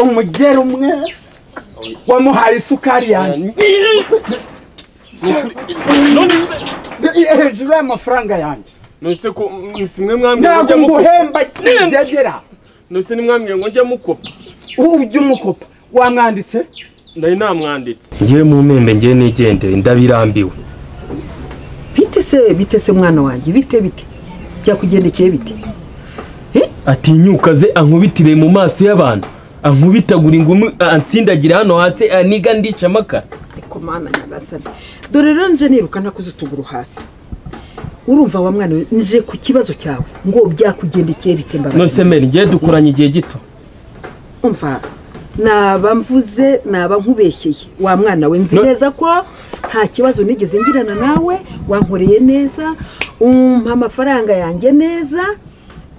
umugera umwe wamuhaye isukari yanjye hejuru y'amafaranga yanjye nose ko simwe mwambye ngo njye nguhemba ndegera nose ni mwambye ngo njye mukopa ujye umukopa wamwanditse ndari namwanditse ngiye mu mpembe ngiye nigendere ndabirambiwe bite se mwana wanjye bite byakugendekeye bite atinyuka ze ankubitire mu maso y'abantu ankubitagura ingumi antsindagira hano hasi aniga ndisha amakara ariko mana nyagasani dore rero nje niruka ntakuze utuguru hasi urumva wa mwana we nje ku kibazo cyawe ngo byakugendekeye bite mbaga nose meri ngiye dukoranye igihe gito umva naba mvuze naba nkubeshyeye wa mwana we nzi neza ko nta kibazo nigeze ngirana nawe wankoreye neza umpa amafaranga yanjye neza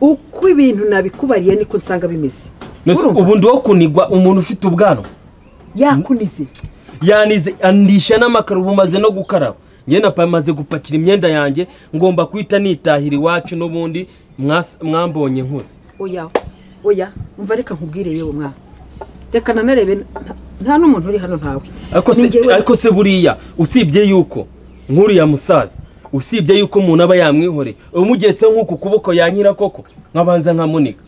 uko ibintu nabikubariye niko nsanga bimeze nose ubundi wo kunigwa umuntu ufite ubwanwa yakunize yanize andisha n'amakaro bumaze no gukaraba ngiye napamaze gupakira imyenda yanjye ngomba kwita nitahira iwacu n'ubundi mwambonye nkuze oya umva reka nkubwire yewe mwana reka nanarebe nta n'umuntu uri hano ntawe ariko se buriya usibye yuko nk'uriya musaza usibye yuko umuntu aba yamwihore umugetse nk'uku kuboko yanyira koko nkabanza nkamunika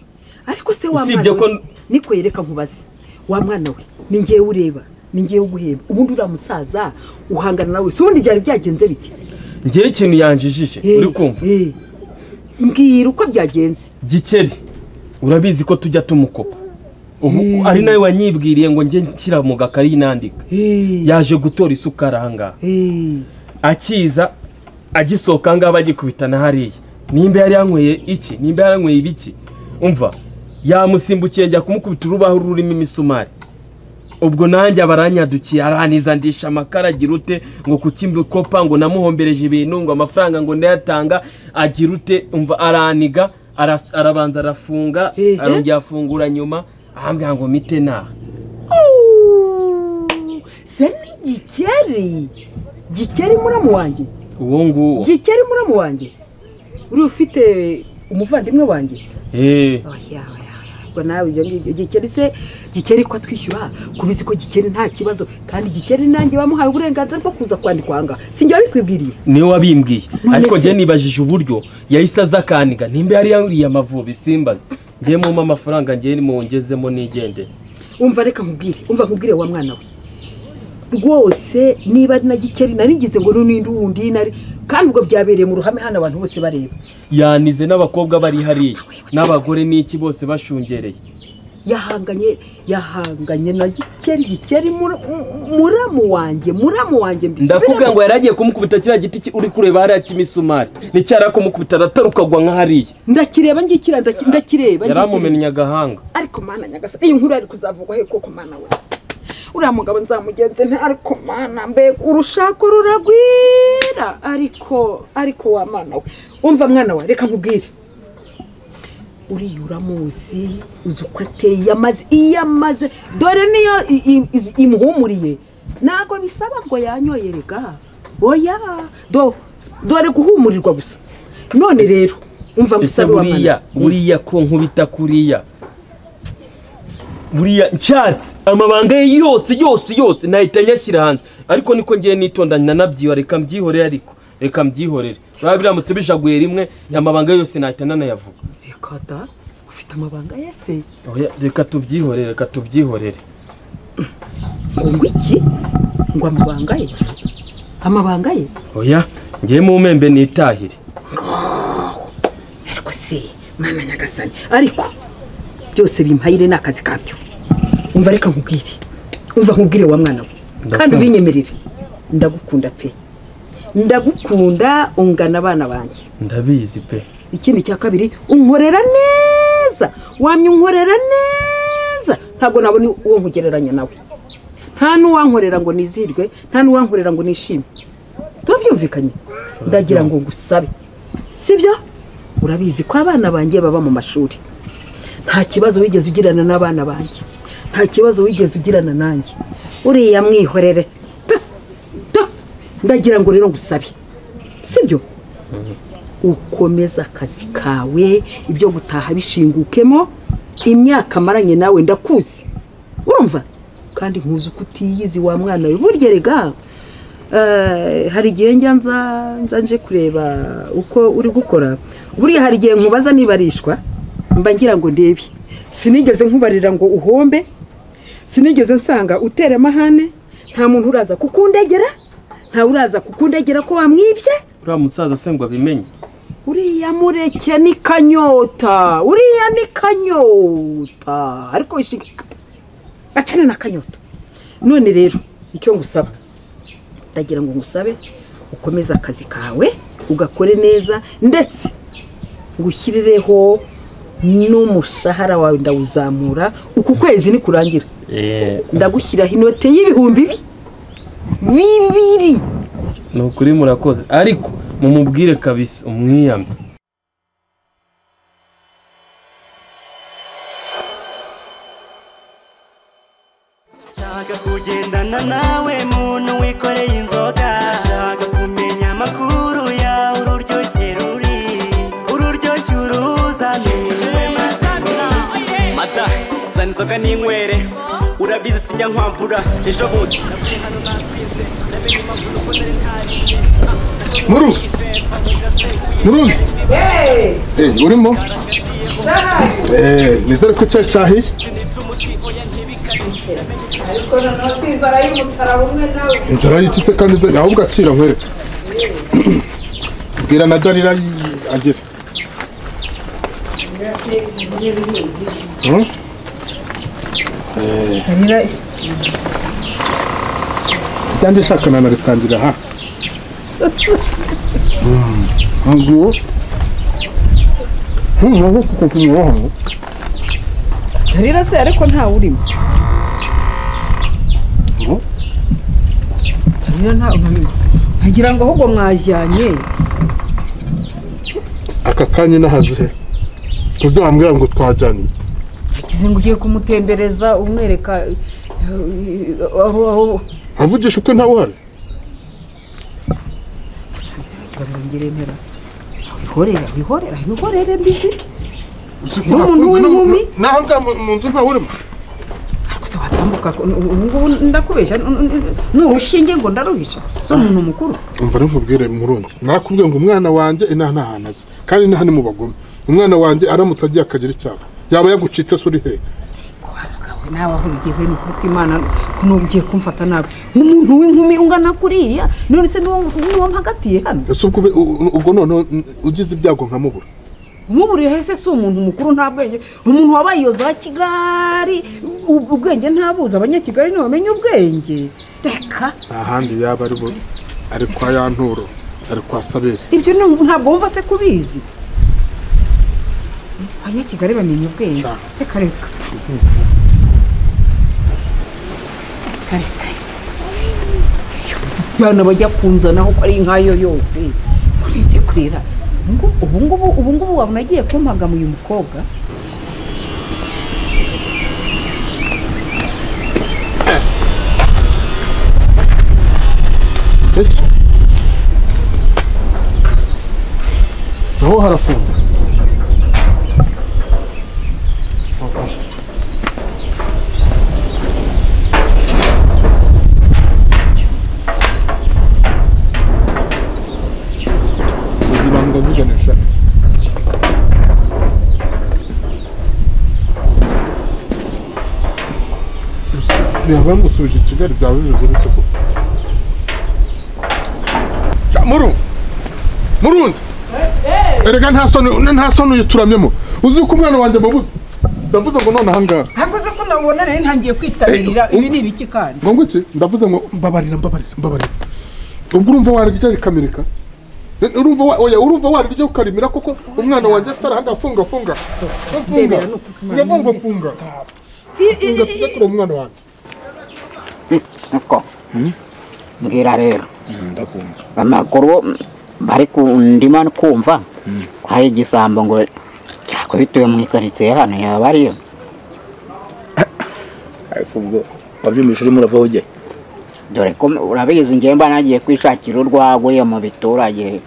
ariko se wa mwana niko yereka nkubaze wa mwana we ni ngiye ureba ni ngiye uguhemba ubundi uriya musaza uhangana nawe si ubundi byari byagenze biti ngiye ikintu yanjijije uri kumva mbwira uko byagenze Gikeri urabizi ko tujya tumukopa ubu ari nawe wanyibwiriye ngo njye nshyira mu gakari nandika yaje gutora isukari ahangaha akiza agisohoka ngaba agikubitana hariya nimba yari yanyweye iki nimba yaranyweye ibiki umva yamusimbukiye njya kumukubita urubaho rurimo imisumari ubwo nanjye abaranyadukiye araniza ndisha amakara agira ute ngo kukimbi kopa ngo namuhombereje ibintu ngo amafaranga ngo ndayatanga agira ute umva araniga arabanza arafunga arongera afungura nyuma ahambwa ngo mite naha se ni Gikeri muramu wanjye uwo nguwo Gikeri muramu wanjye uri ufite umuvandimwe wanjye nawe ibyo ngibyo Gikeri ko atwishyura kubizi ko Gikeri nta kibazo kandi Gikeri nanjye bamuhaye uburenganzira bwo kuza kwandikwanga sinjye wabikwibwiriye niwe wabimbwiye ariko njye nibajije uburyo yahise aza akaniga nimba yari yuriye amavubi simbaze ngiye mu amafaranga ngiye nimungezemo nigende umva reka nkubwire wa mwana we rwose niba ari na Gikeri narigize ngo n'undi wundi nari kandi ubwo byabereye mu ruhame hano abantu bose bareba yanize n'abakobwa bari hariya n'abagore n'iki bose bashungereye yahanganye na Gikeri muramu wanjye ndakubwira ngo yaragiye kumukubita kiriya giti uri kureba hariya cy'imisumari nicyara kumukubita aratarukagwa nka hariya ndakireba ndakireba yaramumennye agahanga ariko mana nyagasa iyi nkuru ari kuzavugwa he koko mana we uriya mugabo nzamugenze nte ariko mana mbe urushako ruragwira ariko wa mana we umva mwana we reka nkubwire uriya uramuzi uzi uko ateye iyamaze dore niyo imuhumuriye ntabwo bisaba ngo yanyoye rega oya dore guhumurirwa gusa none rero umva ngusabe wa mwana buriya ko nkubita kuriya buriya nshatse amabanga ye yose nahita nyashyira hanze ariko niko ngiye nitondanye nanabyiwa reka mbyihorere baba biramutse bijaguye rimwe amabanga yose nahita nanayavuga reka da ufite amabanga yese reka tubyihorere ngo iki ngo amabanga ye oya ngiye mu mpembe nitahire ariko se mama nyagasani ariko byose bimpayire n'akazi kabyo umva reka nkubwire wa mwana we kandi ubinyemerere ndagukunda pe ndagukunda ungana abana banjye ndabizi pe ikindi cya kabiri unkorera neza wamye unkorera neza ntabwo nabona uwo nkugereranya nawe nta n'uwankorera ngo nizirwe nta n'uwankorera ngo nishime turabyumvikanye ndagira ngo ngusabe sibyo urabizi ko abana banjye baba mu mashuri nta kibazo wigeze ugirana n'abana banjye nta kibazo wigeze ugirana nanjye uriya mwihorere ndagira ngo rero ngusabe sibyo ukomeza akazi kawe ibyo gutaha bishingukemo imyaka maranye nawe ndakuzi urumva kandi nkuzi uko utiyizi wa mwana we burya rega hari igihe nza nje kureba uko uri gukora buriya hari igihe nkubaza nibarishwa mba ngira ngo ndebe sinigeze nkubarira ngo uhombe sinigeze nsanga utera amahane nta muntu uraza kukundegera nta uraza kukundegera ko wamwibye uriya musaza se ngo abimenye uriya mureke ni kanyota ariko wishiga acana na kanyota none rero icyo ngusaba ndagira ngo ngusabe ukomeze akazi kawe ugakore neza ndetse ngushyirireho n'umushahara wawe ndawuzamura uku kwezi ni kurangira ndagushyiraho inote y'ibihumbi 2 ni ukuri murakoze ariko mumubwire kabisa umwiyambe shaka kugendana nawe muntu wikoreye inzoga shaka kumenya amakuru ya ururyoshye ururyoshye uruzane mata zana inzoga n'inywere urabizi sinjya nkwambura ejo bundi Murundi urimo nizere ko cyahiye ariko noneho sinzara y'umusaraba umwe nawe inzara yicitse kandi ahubwo acira nkwereka bwira na Dalila agire cyangwa shakana na ritangira ha ngo Dalila se ariko nta urimo ntagira ngo ahubwo mwajyanye aka kanya nahaze kubyo wambwira ngo twajyanye nagize ngo ugiye kumutembereza umwereka aho avugisha uko ntawe uhari ngeremera wihorera mbizi umuntu w'inkumi naho mu nzu ntawe urimo se watambuka ngubu ndakubesha n'urushinge ngo ndaruhisha so umuntu mukuru umva nkubwire Murundi nakubwiye ngo umwana wanjye inaha ntahanaze kandi inaha ni mu bagome umwana wanjye aramutse agiye akagira icyaha yaba yagucitse se uri he nawe aho bigeze ni kuko Imana kunugiye kumfata nabi umuntu w'inkumi ungana kuriya none se niwo mpagatiye hano ese ubwo none ugize ibyago nkamubura umuburiye hese si umuntu mukuru nta bwenge umuntu wabaye iyo za Kigali ubwenge ntabuza abanyakigali ntibamenye ubwenge reka ahandi yaba ari kwa Yanturo ari kwa Sabere ibyo ntabwo wumva se kubizi abanyakigali bamenye ubwenge reka bana bajya kunzanaho ko ari inkayo yose nzi kurira ubu ngubu wabona agiye kumpagama uyu mukobwa naho harafunze kuganisha yaba musuje Kigali byawe bivuze bite ko Murundi erega nta soni uyituramyemo uzi ko umwana wanjye mubuze ndavuze ngo none ahangaha hakoze ko nabona nari ntangiye kwitabirira ibi ni ibiki kandi ngo iki ndavuze ngo mbabarira ubwo urumva warigije kamirika urumva wariryo ukarimira koko umwana wanjye atarahanga funga ngo funga tujye kure umwana wanjye niko mbwira rero ndakumva amakuru bari kundima kumva kwa igisambo ngo cyakubituye mu ikarito hano yaba ariyo ariko ubwo wabyumvise urimo urava ujye dore ko urabizi ngemba nagiye kwishakira urwaguye mu biturage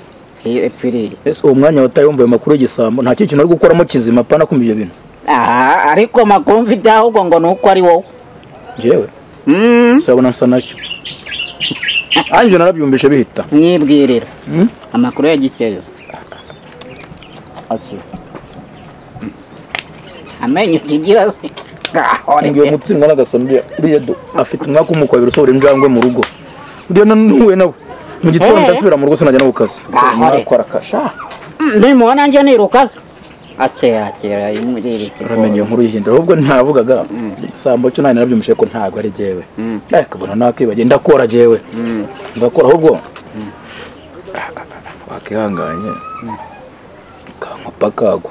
epfiri ese uwo mwanya wataye wumva ayo makuru y'igisambo nta kintu ari gukoramo kizima pana kumva ibyo bintu ariko makuru mfite ahubwo ngo nuko ari wowe jewe sabona nsa nacyo anjye narabyumvishe bihita mwibwirira amakuru ya gikeza amenyo kigira se ngiye mutsindwa n'agasambi riyedo afite umwaka umukwabira usohora injangwe mu rugo uriya nanuwe nawe mu gitondo ndasubira mu rugo sinajya no kukazi nakora kasha ndimubona njye nirukaza akera imurereke uramenye iyo nkuru yihindura ahubwo ntavugaga isambo cyo nari narabyumvishe ko ntago ari jewe kabona nakibagiye ndakora jewe ndakora ahubwo wakihanganye kankopa kagwa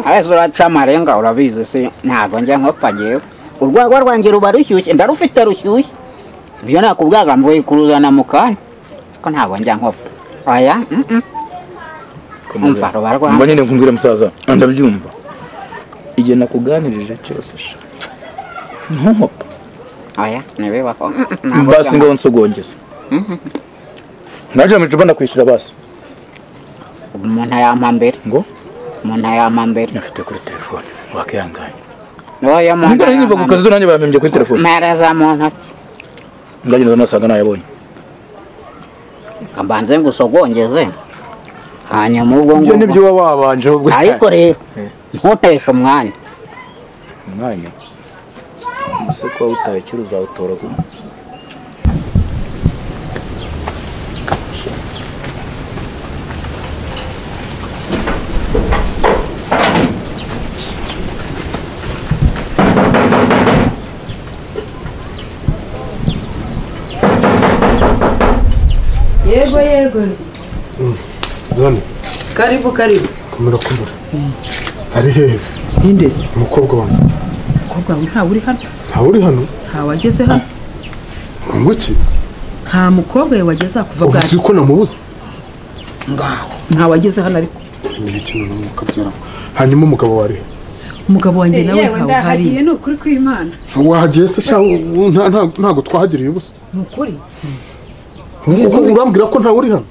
aheza uraca amarenga urabizi se ntago njya nkopa jewe urwagwa rwanjye ruba rushyushye ndarufite rushyushye ibyo nakubwaga mvuye kuruzana mu kanya ko ntago njya nkopa aya umva ruba rwanda mba nyine nkumbwira musaza ndabyumva igihe nakuganirije cyose ntunkopa aya nibibaho basi ngo nsogongeze naje mu icupa ndakwishyura basi umuntu ayampa mbere ngo umuntu ayampa mbere afite kuri telefone wakihanganye oya muntu mbere niba ku kazi nanjye bamembye kuri telefone mpereza mu ntoki ndagenda nasaga nayabonye kambanze ngusogongeze hanyuma ubwo ngo nibyo waba wabanje ubwo ariko rero ntuteshe umwanya ese ko utaye kiri uzawutora guma yego zane karibu kumera ari heza indese umukobwa wanjye umukobwa wawe ntawe uri hano ntawe wageze hano ngo iki nta mukobwa we wageze kuva bwa uzi ko namubuze ngaho nta wageze hano ariko ni ikintu n'umwuka byara hanyuma umugabo wari umugabo wanjye nawe ntawe hari ni ukuri kw'Imana wahagiye se ntago twahagiriye ubusa ni ukuri urambwira ko ntawe uri hano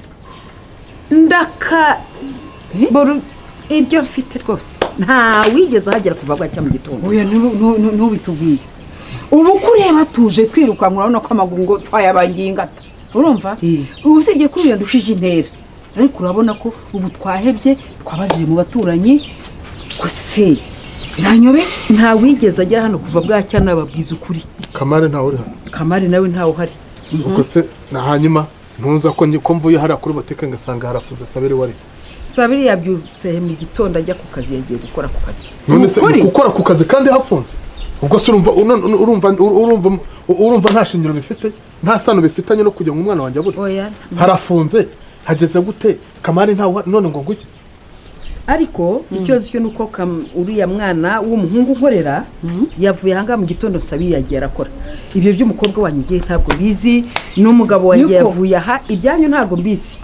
boru ibyo mfite rwose nta wigeze ahagera kuva bwacya mu gitondo oya ntubitubwire ubu kureba tuje twirukanka urabona ko amagungo twayabangiye ingata urumva usibye kuri uyu dushije intera ariko urabona ko ubu twahebye twabajije mu baturanyi gusa biranyobeye nta wigeze agera hano kuva bwacya nababwiza ukuri Kamari ntawe uri hano Kamari nawe ntawe uhari ubwo se na hanyuma ntuza ko mvuye hariya kuri botike ngasanga harafunze Sabiri wari Sabiri yabyutse mu gitondo ajya ku kazi yagiye gukora ku kazi none se gukora ku kazi kandi hafunze ubwo se urumva nta shingiro bifite nta sano bifitanye no kujya mu mwana wanjye abura harafunze hageze gute Kamari ntawe none ngo nguke ariko ikibazo cyo nuko uriya mwana w'umuhungu nkorera yavuye hanga mu gitondo Sabiri yagiye arakora ibyo by'umukobwa wanjye ngiye ntabwo bizi n'umugabo wanjye yavuye aha ibyanyu ntabwo mbizi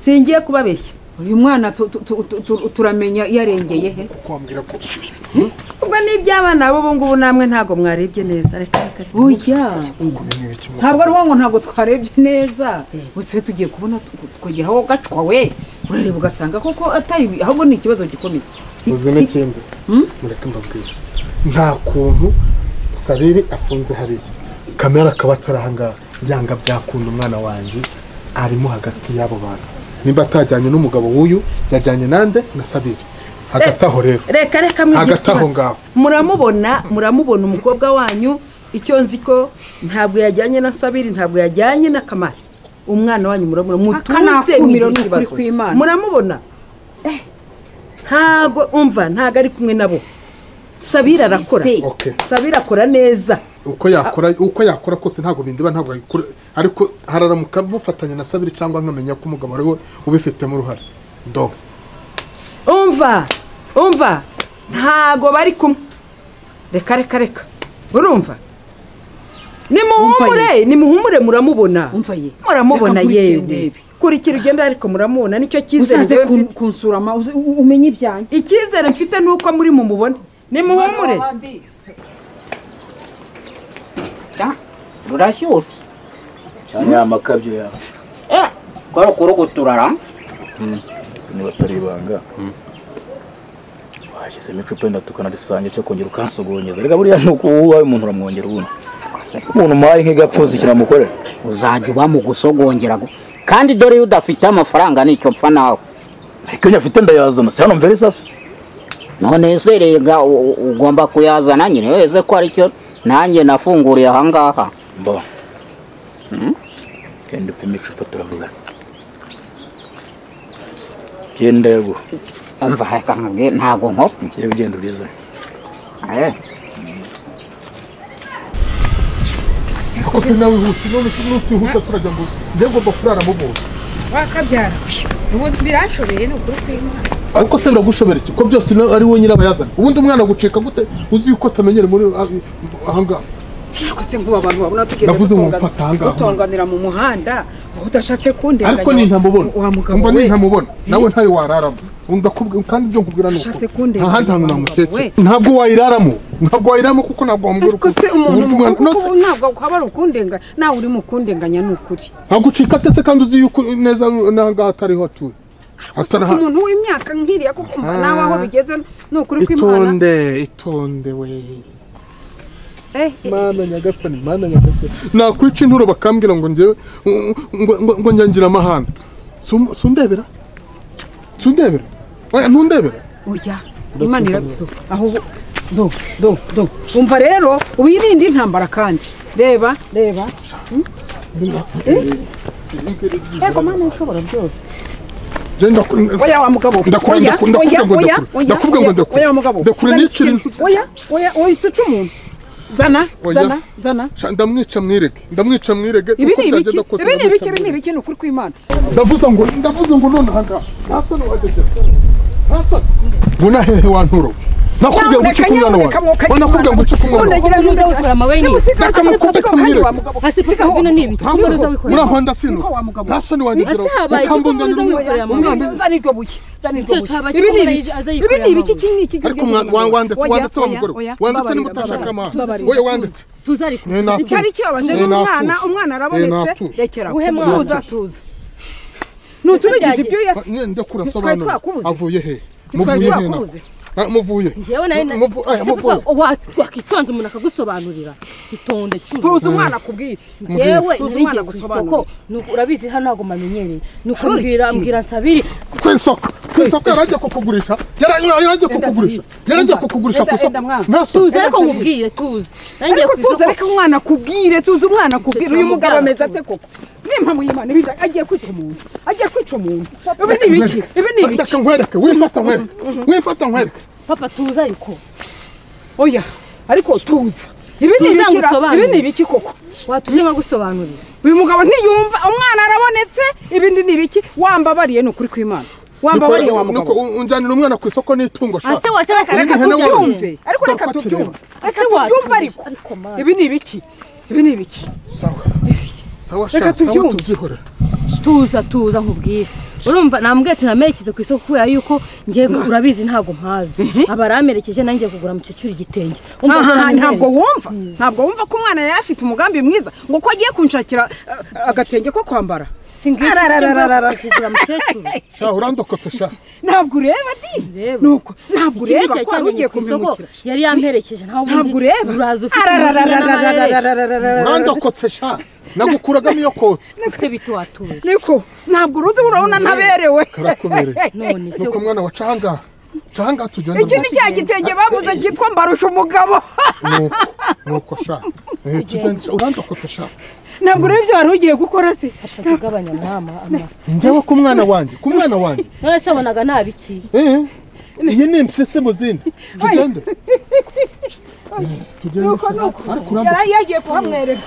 singiye kubabeshya uyu mwana turamenya yarengeye he kwambwira ko ubwo n'iby'abana bo ngubu namwe ntabwo mwarebye neza reka oya ntabwo ari ngo ntabwo twarebye neza bose tugiye kubona twegeraho gacwa we urareba ugasanga koko atari ahubwo ni ikibazo gikomeye uzi n'ikindi mureke mbabwire nta kuntu Sabiri afunze hariya Kamera akaba atarahangaha yanga byakunda umwana wanjye arimo hagati y'abo bantu nimba atajyanye n'umugabo w'uyu yajyanye nande na Sabiri hagati aho rero reka hagati aho ngaho muramubona umukobwa wanyu icyo nzi ko ntabwo yajyanye na Sabiri ntabwo yajyanye na Kamari umwana wanyu muramubona mutuze n'ukuri kw'Imana muramubona ntabwo umva ntabwo ari kumwe nabo Sabiri arakora Sabiri akora neza uko yakora kose ntabwo bindiba ntabwo ariko hararamuka bufatanya na Sabiri cyangwa nkamenya ko umugabo ariwe ubifitemo uruhare ndo umva ntabwo bari kumwe reka urumva nimuhumure muramubona muramubona yewe kurikira ugenda ariko muramubona nicyo cyizere kunsura umenye ibyanjye icyizere mfite nuko muri mumubone nimuhumure rurashyushye cyane amakabyo yawe kwaro kuruguturara niba atari ibanga washyizemo icupa wenda tukanarisange cyo kongera ukansogonyeza reka buriya nuko wowe umuntu uramwongera ubundi se umuntu muhaye nk'igapfuzi kiramukorera uzajya uba mu gusogongera kandi dore iyo udafite amafaranga nicyo mpfa nawe ariko iyo afite ndayazana se hano mbere sasa none se rega ugomba kuyazana nyine wese ko aricyo nanjye nafunguriye ahangaha mba kende upima icupa turavuga genda yego umva heka nkabwe ntago nko ngiye ugenda uriza ako se nawe nutihuta turajya ngo njye ngomba kurara mu bose wakabyara ubundi birashobeye ni ukuri kw'Imana ariko se biragushobera iki ko byose ari wowe nyirabayazana ubundi umwana gucika gute uzi yuko atamenyere muri ahangaha ariko se nk'ubu abantu babona tugenda gutonganira mu muhanda udashatse kundenganya ariko ni ntamubona umva ni ntamubona nawe ntayo wararamo ndakubwira kandi ibyo nkubwira ni uko nta handi hantu namukeke ntabwo wayiramo kuko ntabwo wambwira uko se umuntu ntabwo ukaba ari ukundenganya nawe uri mu kundenganya ni ukuri ntabwo ucika atetse kandi uzi yuko neza n'ahangaha atariho atuye umuntu w'imyaka nk'iriya kuko mva nawe aho bigeze ni ukuri kw'Imana itonde we mana nyagasani nakwica inturo bakambwira ngo njyewe ngo nyangira amahane sundebera ntundebera oya Imana irabito aho do umva rero wirinde intambara kandi reba ego mana ushobora byose oya wa mugabo ndakubwira ngo ndakure n'ikiri oya tuca umuntu zana ndamwica mwirege ibi ni ibiki ni ukuri kw'Imana ndavuze ngo none ahangaha ntasoni wagegera ntasoni ngo nahehe wa nturo nakubwira ngo uce ku mwana wawe nakubwira ngo uce ku mwana wawe urahonda sino ntasoni wagegera ukambunganira umwana ibi ni ibiki kiniki ariko wanditse wa mugore wanditse nimba utashaka amahane wowe wanditse icyari kibabaje umwana arabonetse rekera tuza nutubigije ibyo yasi ndakura sobanura avuye he muvuye njyewe nayo wakitonze umuntu akagusobanurira itonde cyuzi tuzi umwana kubwira njyewe ngiye ku isoko urabizi hano ntago mamenyereye nuko mbwira nsabiri kw'isoko yaragiye kukugurisha yaragiye kukugurisha ku isoko tuzi ariko nkubwire tuzi ariko tuzi ariko umwana kubwire tuzi umwana kubwira uyu mugabo ameze ate koko nimpa muyimana ibindi agiye kwica umuntu ibi ni ibiki ndaka nkwereke wifata nkwereke papa tuzi ariko oya ariko tuza ibi ni ibiki koko watuje nkagusobanurira uyu mugabo ntiyumva umwana arabonetse ibindi ni ibiki wambabariye ni ukuri kw'Imana wambabariye wa mugabo unjanira umwana ku isoko n'itungo sha reka tubyumve ariko ibi ni ibiki sawa sha tubyihore tuza nkubwire urumva nambwiye ati namerekize ku isoko kubera yuko ngiye urabizi ntago mpazi abaramerekeje nanjye kugura mukecuru igitenge ntabwo wumva ko umwana yari afite umugambi mwiza ngo ko agiye kunshakira agatenge ko kwambara kugura mukecuru sha urandokotse sha ntabwo ureba nuko ntabwo ureba ko ugiye kumimukira yari yamperekeje ntabwo ureba uraza ufite urandokotse sha nagukuraga niyo kotse ese bitwatuye niko ntabwo uruzi urabona ntaberewe karakubereye nuko mwana wa canga tugenda iki ni cya gitenge bavuze cyitwa mbarusha umugabo nuko sha tugenda urandokotse sha ntabwo ureba ibyo wari ugiye gukora se atagabanya mama njyewe ku mwana wanjye none se wabonaga nabiki iyi ni impyisi mu zindi tugende nuko yari yagiye kuhamwereka